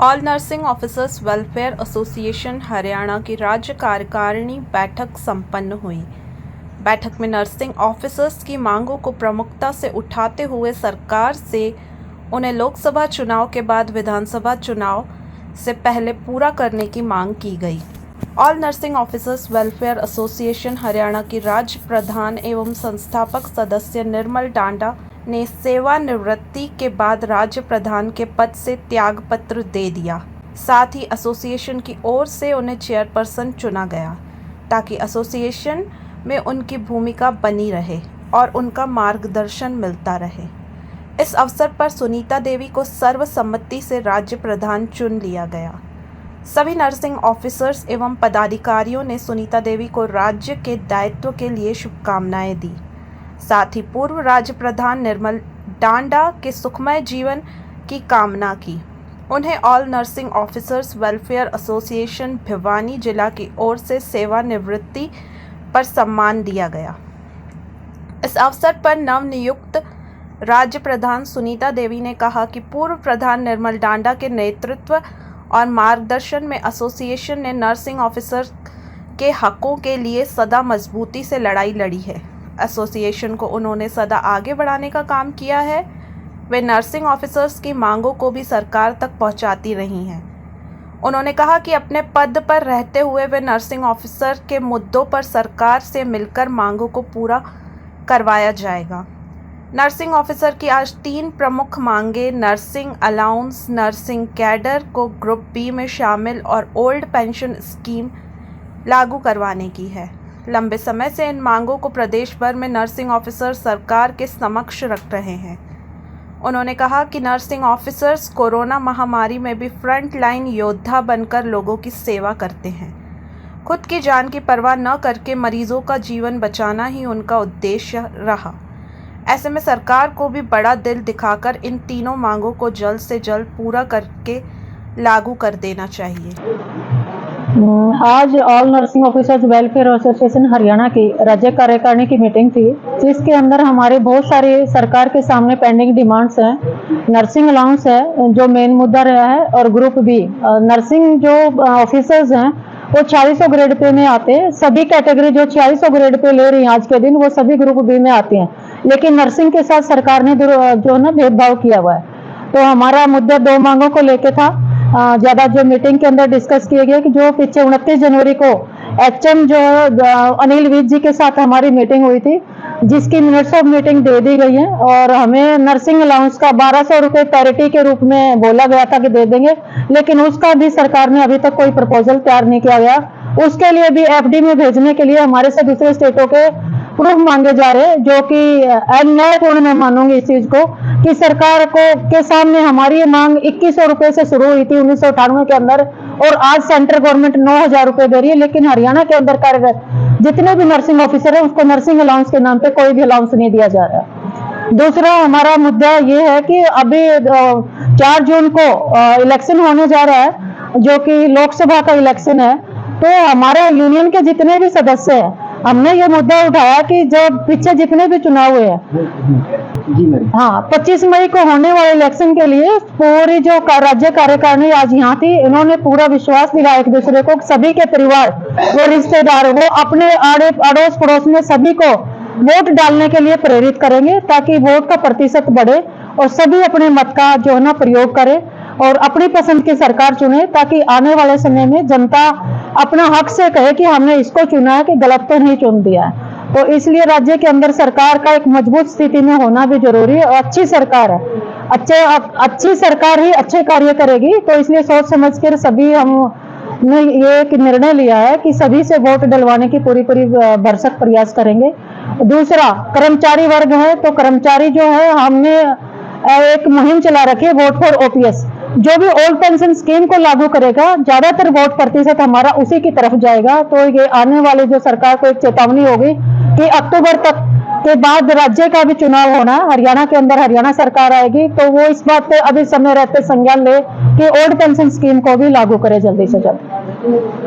All nursing officers welfare association Haryana की राज्य कार्यकारिणी बैठक संपन्न हुई। बैठक में नर्सिंग ऑफिसर्स की मांगों को प्रमुखता से उठाते हुए सरकार से उन्हें लोकसभा चुनाव के बाद विधानसभा चुनाव से पहले पूरा करने की मांग की गई। All nursing officers welfare association Haryana की राज्य प्रधान एवं संस्थापक सदस्य निर्मल डांडा ने सेवानिवृत्ति के बाद राज्य प्रधान के पद से त्याग पत्र दे दिया। साथ ही एसोसिएशन की ओर से उन्हें चेयरपर्सन चुना गया ताकि एसोसिएशन में उनकी भूमिका बनी रहे और उनका मार्गदर्शन मिलता रहे। इस अवसर पर सुनीता देवी को सर्वसम्मति से राज्य प्रधान चुन लिया गया। सभी नर्सिंग ऑफिसर्स एवं पदाधिकारियों ने सुनीता देवी को राज्य के दायित्व के लिए शुभकामनाएं दी। साथ ही पूर्व राज्य प्रधान निर्मल डांडा के सुखमय जीवन की कामना की। उन्हें all nursing officers welfare association Bhiwani जिला की ओर से सेवानिवृत्ति पर सम्मान दिया गया। इस अवसर पर नवनियुक्त राज्य प्रधान सुनीता देवी ने कहा कि पूर्व प्रधान निर्मल डांडा के नेतृत्व और मार्गदर्शन में एसोसिएशन ने नर्सिंग ऑफिसर के हकों के लिए सदा मजबूती से लड़ाई लड़ी है। एसोसिएशन को उन्होंने सदा आगे बढ़ाने का काम किया है। वे नर्सिंग ऑफिसर्स की मांगों को भी सरकार तक पहुंचाती रही हैं। उन्होंने कहा कि अपने पद पर रहते हुए वे नर्सिंग ऑफिसर के मुद्दों पर सरकार से मिलकर मांगों को पूरा करवाया जाएगा। नर्सिंग ऑफिसर की आज 3 प्रमुख मांगें नर्सिंग अलाउंस, नर्सिंग कैडर को ग्रुप बी में शामिल और ओल्ड पेंशन स्कीम लागू करवाने की है। लंबे समय से इन मांगों को प्रदेश भर में नर्सिंग ऑफिसर सरकार के समक्ष रख रहे हैं। उन्होंने कहा कि नर्सिंग ऑफिसर्स कोरोना महामारी में भी फ्रंट लाइन योद्धा बनकर लोगों की सेवा करते हैं। खुद की जान की परवाह न करके मरीजों का जीवन बचाना ही उनका उद्देश्य रहा। ऐसे में सरकार को भी बड़ा दिल दिखाकर इन तीनों मांगों को जल्द से जल्द पूरा करके लागू कर देना चाहिए। आज all nursing officers welfare association Haryana की राज्य कार्यकारिणी की मीटिंग थी, जिसके अंदर हमारे बहुत सारे सरकार के सामने पेंडिंग डिमांड्स हैं। नर्सिंग अलाउंस है जो मेन मुद्दा रहा है, और ग्रुप बी नर्सिंग जो ऑफिसर्स हैं वो 4600 ग्रेड पे में आते हैं। सभी कैटेगरी जो 4600 ग्रेड पे ले रही हैं आज के दिन, वो सभी ग्रुप बी में आती हैं। लेकिन नर्सिंग के साथ सरकार ने जो है ना भेदभाव किया हुआ है। तो हमारा मुद्दा 2 मांगों को लेके था। ज्यादा जो मीटिंग के अंदर डिस्कस किया गया कि जो पीछे 29 जनवरी को एचएम जो अनिल विज जी के साथ हमारी मीटिंग हुई थी, जिसकी मिनट्स ऑफ मीटिंग दे दी गई है, और हमें नर्सिंग अलाउंस का 1200 रुपये पैरिटी के रूप में बोला गया था कि दे देंगे, लेकिन उसका भी सरकार ने अभी तक कोई प्रपोजल तैयार नहीं किया गया। उसके लिए भी एफडी में भेजने के लिए हमारे से दूसरे स्टेटों के प्रूफ मांगे जा रहे हैं, जो कि अन्यायपूर्ण मैं मानूंगी इस चीज को कि सरकार को के सामने हमारी ये मांग 2100 रुपए से शुरू हुई थी 1998 के अंदर, और आज सेंट्रल गवर्नमेंट 9000 रुपए दे रही है। लेकिन हरियाणा के अंदर कार्यरत जितने भी नर्सिंग ऑफिसर है उसको नर्सिंग अलाउंस के नाम पे कोई भी अलाउंस नहीं दिया जा रहा। दूसरा हमारा मुद्दा ये है कि अभी 4 जून को इलेक्शन होने जा रहा है, जो कि लोकसभा का इलेक्शन है। तो हमारे यूनियन के जितने भी सदस्य हैं, हमने ये मुद्दा उठाया कि जो पीछे जितने भी चुनाव हुए हैं, हाँ 25 मई को होने वाले इलेक्शन के लिए पूरी जो राज्य कार्यकारिणी आज यहाँ थी, इन्होंने पूरा विश्वास दिलाया एक दूसरे को, सभी के परिवार वो रिश्तेदार वो अपने अड़ोस पड़ोस में सभी को वोट डालने के लिए प्रेरित करेंगे, ताकि वोट का प्रतिशत बढ़े और सभी अपने मत का जो है ना प्रयोग करे और अपनी पसंद की सरकार चुने, ताकि आने वाले समय में जनता अपना हक से कहे कि हमने इसको चुना है, कि गलत तो नहीं चुन दिया है। तो इसलिए राज्य के अंदर सरकार का एक मजबूत स्थिति में होना भी जरूरी है, और अच्छी सरकार है, अच्छी सरकार ही अच्छे कार्य करेगी। तो इसलिए सोच समझ कर सभी हमने ये एक निर्णय लिया है कि सभी से वोट डलवाने की पूरी भरसक प्रयास करेंगे। दूसरा कर्मचारी वर्ग है, तो कर्मचारी जो है हमने एक मुहिम चला रखी है वोट फॉर ओपीएस, जो भी ओल्ड पेंशन स्कीम को लागू करेगा ज्यादातर वोट प्रतिशत हमारा उसी की तरफ जाएगा। तो ये आने वाले जो सरकार को एक चेतावनी होगी कि अक्टूबर तक के बाद राज्य का भी चुनाव होना है, हरियाणा के अंदर हरियाणा सरकार आएगी, तो वो इस बात पे अभी समय रहते संज्ञान ले कि ओल्ड पेंशन स्कीम को भी लागू करे जल्दी से जल्द।